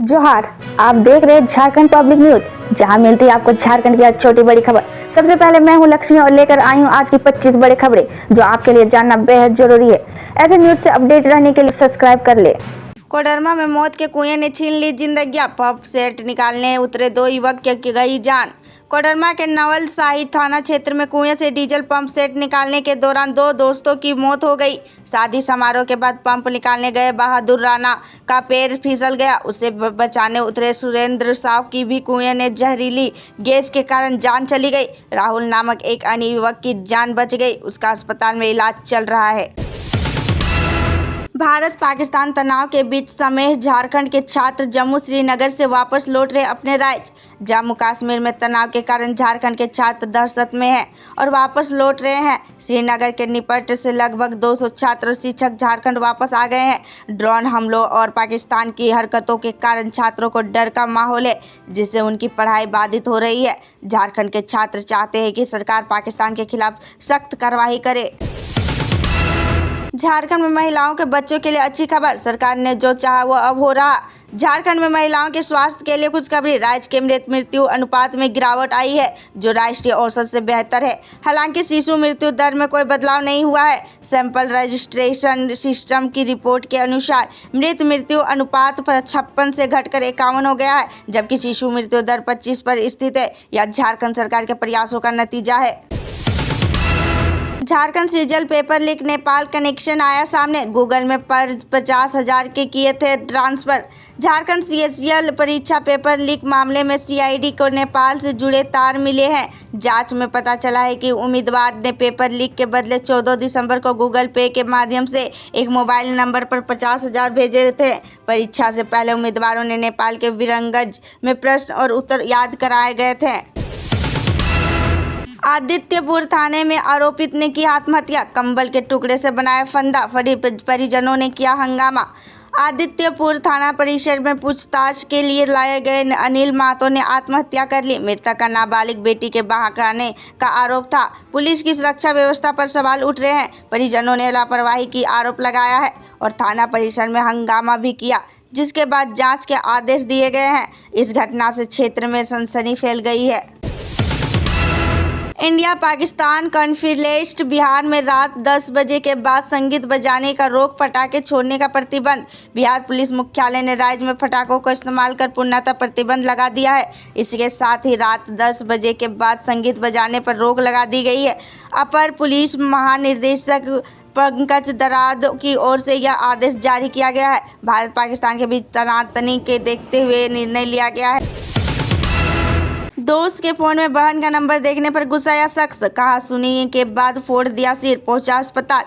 जोहार, आप देख रहे हैं झारखंड पब्लिक न्यूज, जहां मिलती है आपको झारखंड की हर छोटी बड़ी खबर। सबसे पहले मैं हूं लक्ष्मी और लेकर आई हूं आज की 25 बड़ी खबरें जो आपके लिए जानना बेहद जरूरी है। ऐसे न्यूज से अपडेट रहने के लिए सब्सक्राइब कर ले। कोडरमा में मौत के कुएं ने छीन ली जिंदगियां, पंप सेट निकालने उतरे 2 युवक की गई जान। कोडरमा के नवलसाही थाना क्षेत्र में कुएं से डीजल पंप सेट निकालने के दौरान 2 दोस्तों की मौत हो गई। शादी समारोह के बाद पंप निकालने गए बहादुर राणा का पैर फिसल गया, उसे बचाने उतरे सुरेंद्र साव की भी कुएं ने जहरीली गैस के कारण जान चली गई। राहुल नामक एक अन्य युवक की जान बच गई, उसका अस्पताल में इलाज चल रहा है। भारत पाकिस्तान तनाव के बीच समेत झारखंड के छात्र जम्मू श्रीनगर से वापस लौट रहे अपने राज्य। जम्मू कश्मीर में तनाव के कारण झारखंड के छात्र दहशत में हैं और वापस लौट रहे हैं। श्रीनगर के निपट से लगभग 200 छात्र शिक्षक झारखंड वापस आ गए हैं। ड्रोन हमलों और पाकिस्तान की हरकतों के कारण छात्रों को डर का माहौल है, जिससे उनकी पढ़ाई बाधित हो रही है। झारखंड के छात्र चाहते हैं कि सरकार पाकिस्तान के खिलाफ सख्त कार्रवाई करे। झारखंड में महिलाओं के बच्चों के लिए अच्छी खबर, सरकार ने जो चाहा वो अब हो रहा। झारखंड में महिलाओं के स्वास्थ्य के लिए खुशखबरी, राज्य के मृत्यु अनुपात में गिरावट आई है जो राष्ट्रीय औसत से बेहतर है। हालांकि शिशु मृत्यु दर में कोई बदलाव नहीं हुआ है। सैंपल रजिस्ट्रेशन सिस्टम की रिपोर्ट के अनुसार मृत्यु अनुपात 56 से घटकर 51 हो गया है, जबकि शिशु मृत्यु दर 25 पर स्थित है। यह झारखंड सरकार के प्रयासों का नतीजा है। Jharkhand सीजल paper leak, Nepal connection आया सामने, गूगल में पर 50,000 के किए थे ट्रांसफर। झारखंड सीजीएल परीक्षा पेपर लीक मामले में सीआईडी को नेपाल से जुड़े तार मिले हैं। जांच में पता चला है कि उम्मीदवार ने पेपर लीक के बदले 14 दिसंबर को गूगल पे के माध्यम से एक मोबाइल नंबर पर 50,000 भेजे थे। परीक्षा से पहले उम्मीदवारों ने नेपाल के वीरगंज में प्रश्न और उत्तर याद कराए गए थे। आदित्यपुर थाने में आरोपित ने की आत्महत्या, कंबल के टुकड़े से बनाया फंदा, परिजनों ने किया हंगामा। आदित्यपुर थाना परिसर में पूछताछ के लिए लाए गए अनिल महतो ने आत्महत्या कर ली। मृतक का नाबालिग बेटी के बहाने का आरोप था। पुलिस की सुरक्षा व्यवस्था पर सवाल उठ रहे हैं। परिजनों ने लापरवाही की आरोप लगाया है और थाना परिसर में हंगामा भी किया, जिसके बाद जांच के आदेश दिए गए हैं। इस घटना से क्षेत्र में सनसनी फैल गई है। इंडिया पाकिस्तान कॉन्फ्लिक्ट, बिहार में रात 10 बजे के बाद संगीत बजाने का रोक, पटाखे छोड़ने का प्रतिबंध। बिहार पुलिस मुख्यालय ने राज्य में पटाखों को इस्तेमाल कर पूर्णतः प्रतिबंध लगा दिया है। इसके साथ ही रात 10 बजे के बाद संगीत बजाने पर रोक लगा दी गई है। अपर पुलिस महानिदेशक पंकज दराद की ओर से यह आदेश जारी किया गया है। भारत पाकिस्तान के बीच तनातनी के देखते हुए निर्णय लिया गया है। दोस्त के फोन में बहन का नंबर देखने पर गुस्साया शख्स, कहा सुनी के बाद फोड़ दिया सिर, पहुंचा अस्पताल।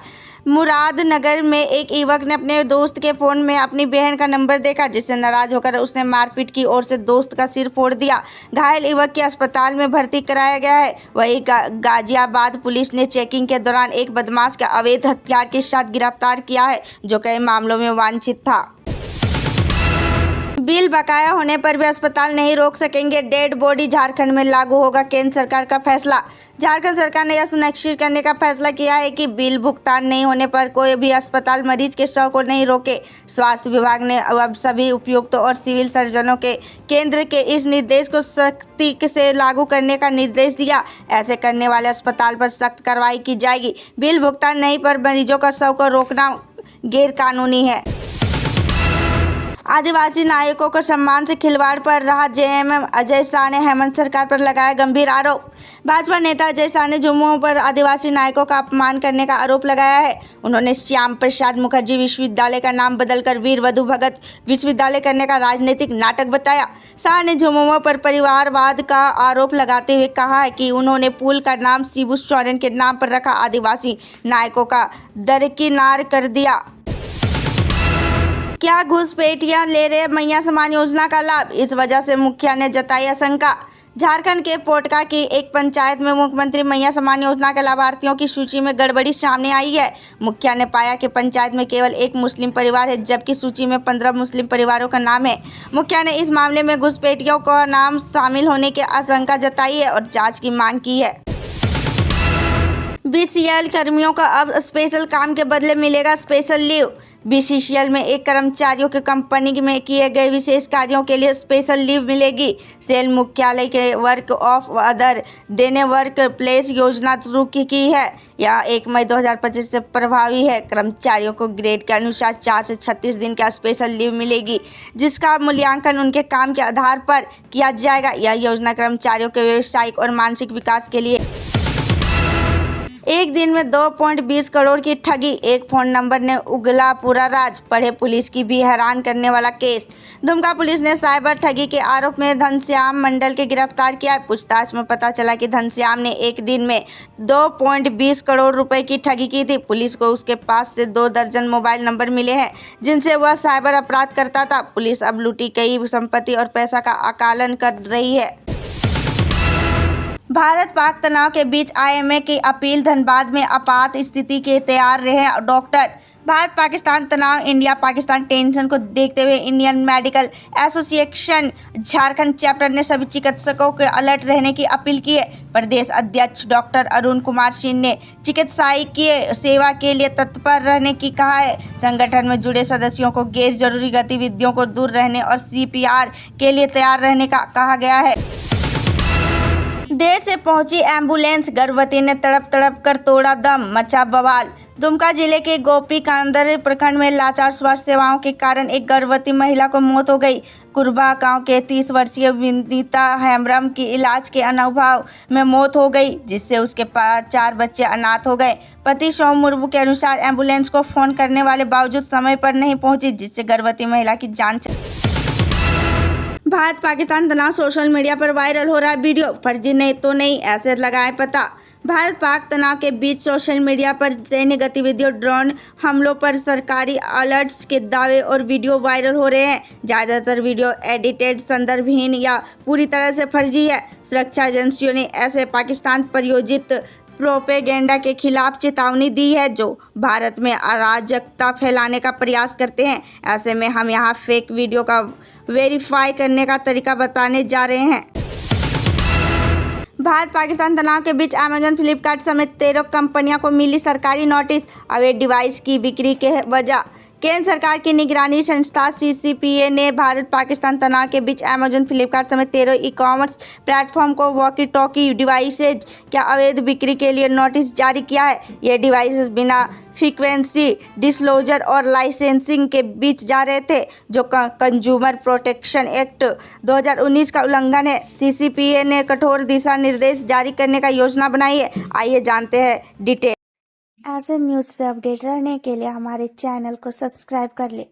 मुरादनगर में एक युवक ने अपने दोस्त के फोन में अपनी बहन का नंबर देखा, जिससे नाराज होकर उसने मारपीट की ओर से दोस्त का सिर फोड़ दिया। घायल युवक को अस्पताल में भर्ती कराया गया है। वहीं गाजियाबाद पुलिस ने चेकिंग के दौरान एक बदमाश का अवैध हथियार के साथ गिरफ्तार किया है, जो कई मामलों में वांछित था। बिल बकाया होने पर भी अस्पताल नहीं रोक सकेंगे डेड बॉडी, झारखंड में लागू होगा केंद्र सरकार का फैसला। झारखंड सरकार ने यह सुनिश्चित करने का फैसला किया है कि बिल भुगतान नहीं होने पर कोई भी अस्पताल मरीज के शव को नहीं रोके। स्वास्थ्य विभाग ने अब सभी उपायुक्तों और सिविल सर्जनों के केंद्र के इस निर्देश को सख्ती से लागू करने का निर्देश दिया। ऐसे करने वाले अस्पताल पर सख्त कार्रवाई की जाएगी। बिल भुगतान नहीं पर मरीजों का शव को रोकना गैर कानूनी है। आदिवासी नायकों को सम्मान से खिलवाड़ पर रहा जेएमएम अजय शाह ने हेमंत सरकार पर लगाया गंभीर आरोप। भाजपा नेता अजय शाह ने झुम्मू पर आदिवासी नायकों का अपमान करने का आरोप लगाया है। उन्होंने श्याम प्रसाद मुखर्जी विश्वविद्यालय का नाम बदलकर वीर वधु भगत विश्वविद्यालय करने का राजनीतिक नाटक बताया। शाह ने झुम्मू पर परिवारवाद का आरोप लगाते हुए कहा है कि उन्होंने पुल का नाम शिबू सोरेन के नाम पर रखा, आदिवासी नायकों का दरकिनार कर दिया। क्या घुसपैठिया ले रहे मैया समान योजना का लाभ, इस वजह से मुखिया ने जताई आशंका। झारखंड के पोटका की एक पंचायत में मुख्यमंत्री मैया समान योजना के लाभार्थियों की सूची में गड़बड़ी सामने आई है। मुखिया ने पाया कि पंचायत में केवल एक मुस्लिम परिवार है, जबकि सूची में 15 मुस्लिम परिवारों का नाम है। मुखिया ने इस मामले में घुसपैठियों का नाम शामिल होने की आशंका जताई है और जाँच की मांग की है। बीसीएल कर्मियों को अब स्पेशल काम के बदले मिलेगा स्पेशल लीव। बीसीसीएल में एक कर्मचारियों के कंपनी में किए गए विशेष कार्यों के लिए स्पेशल लीव मिलेगी। सेल मुख्यालय के वर्क ऑफ अदर देने वर्क प्लेस योजना शुरू की है। यह 1 मई 2025 से प्रभावी है। कर्मचारियों को ग्रेड के अनुसार 4 से 36 दिन का स्पेशल लीव मिलेगी, जिसका मूल्यांकन उनके काम के आधार पर किया जाएगा। यह योजना कर्मचारियों के व्यावसायिक और मानसिक विकास के लिए एक दिन में 2.20 करोड़ की ठगी, एक फोन नंबर ने उगला पूरा राज, पढ़े पुलिस की भी हैरान करने वाला केस। दुमका पुलिस ने साइबर ठगी के आरोप में घनश्याम मंडल के गिरफ्तार किया है। पूछताछ में पता चला कि घनश्याम ने एक दिन में 2.20 करोड़ रुपए की ठगी की थी। पुलिस को उसके पास से 2 दर्जन मोबाइल नंबर मिले हैं, जिनसे वह साइबर अपराध करता था। पुलिस अब लूटी गई संपत्ति और पैसा का आकलन कर रही है। भारत पाक तनाव के बीच आईएमए की अपील, धनबाद में आपात स्थिति के तैयार रहे डॉक्टर। भारत पाकिस्तान तनाव, इंडिया पाकिस्तान टेंशन को देखते हुए Indian medical association Jharkhand chapter ने सभी चिकित्सकों को अलर्ट रहने की अपील की है। प्रदेश अध्यक्ष डॉक्टर अरुण कुमार सिंह ने चिकित्सकीय सेवा के लिए तत्पर रहने की कहा है। संगठन में जुड़े सदस्यों को गैर जरूरी गतिविधियों को दूर रहने और सीपीआर के लिए तैयार रहने का कहा गया है। देर से पहुंची एम्बुलेंस, गर्भवती ने तड़प कर तोड़ा दम, मचा बवाल। दुमका जिले के गोपीकांदर प्रखंड में लाचार स्वास्थ्य सेवाओं के कारण एक गर्भवती महिला को मौत हो गई। कुरबा गांव के 30 वर्षीय विनीता हेम्ब्रम की इलाज के अनुभव में मौत हो गई, जिससे उसके 4 बच्चे अनाथ हो गए। पति सोम मुर्मू के अनुसार एम्बुलेंस को फोन करने वाले बावजूद समय पर नहीं पहुंची, जिससे गर्भवती महिला की जान चली। भारत पाकिस्तान तनाव, सोशल मीडिया पर वायरल हो रहा वीडियो, फर्जी नहीं तो नहीं, ऐसे लगाए पता। भारत पाक तनाव के बीच सोशल मीडिया पर सैन्य गतिविधियों, ड्रोन हमलों पर सरकारी अलर्ट्स के दावे और वीडियो वायरल हो रहे हैं। ज़्यादातर वीडियो एडिटेड, संदर्भहीन या पूरी तरह से फर्जी है। सुरक्षा एजेंसियों ने ऐसे पाकिस्तान प्रायोजित प्रोपेगेंडा के खिलाफ चेतावनी दी है, जो भारत में अराजकता फैलाने का प्रयास करते हैं। ऐसे में हम यहाँ फेक वीडियो का वेरीफाई करने का तरीका बताने जा रहे हैं। भारत पाकिस्तान तनाव के बीच अमेजन, फ्लिपकार्ट समेत 13 कंपनियों को मिली सरकारी नोटिस, अवैध डिवाइस की बिक्री के वजह। केंद्र सरकार की निगरानी संस्था सीसीपीए ने भारत पाकिस्तान तनाव के बीच अमेजन, फ्लिपकार्ट समेत 13 ई-कॉमर्स प्लेटफॉर्म को वॉकी टॉकी डिवाइसेज के अवैध बिक्री के लिए नोटिस जारी किया है। ये डिवाइसेस बिना फ्रीक्वेंसी डिस्क्लोजर और लाइसेंसिंग के बीच जा रहे थे, जो कंज्यूमर प्रोटेक्शन एक्ट 2019 का उल्लंघन है। सीसीपीए ने कठोर दिशा निर्देश जारी करने का योजना बनाई है। आइए जानते हैं डिटेल। ऐसे न्यूज़ से अपडेट रहने के लिए हमारे चैनल को सब्सक्राइब कर ले।